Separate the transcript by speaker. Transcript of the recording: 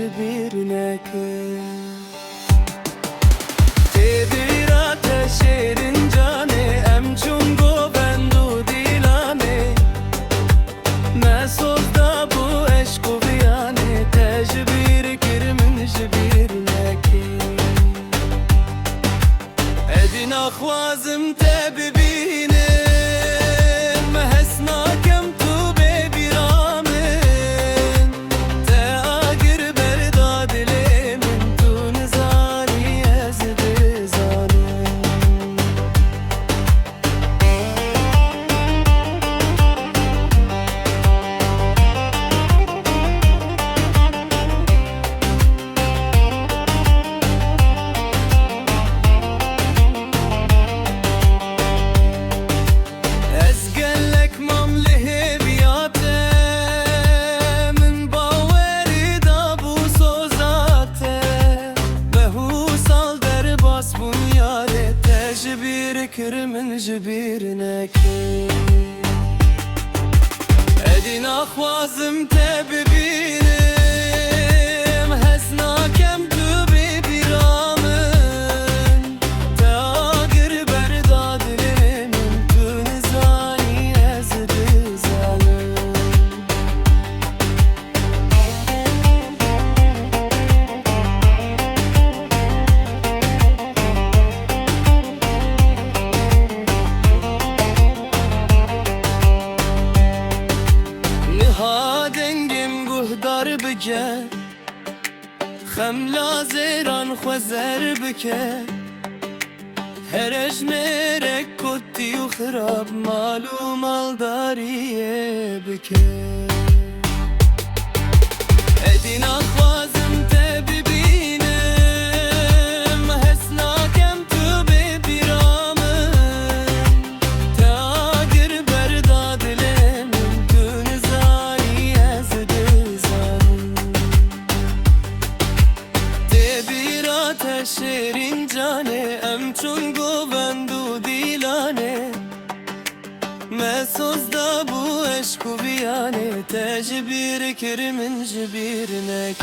Speaker 1: جبيرناك تدير ateşlerin canı emçungo bendu dilane mesozda bu eşku biyane tecbir kirmin jibirnek edin akhwazim tebibine kirmin jibirnek edin akhwazim tebibinim hesnakem tu bibiramın tagir berdadilim tu nizani ezdi zalim dar bike خملا زیران خوزر بکه هرش مرک کتی و خراب مالو مالداریه بکه ادین آخوازم تبیبینم حسناکم تو ببیرامم تاگر بردادلم تو نزانی از ateşlerin canı emçungo bendu dilane mesozda bu eşku biyane tecbir kirmin jibirnek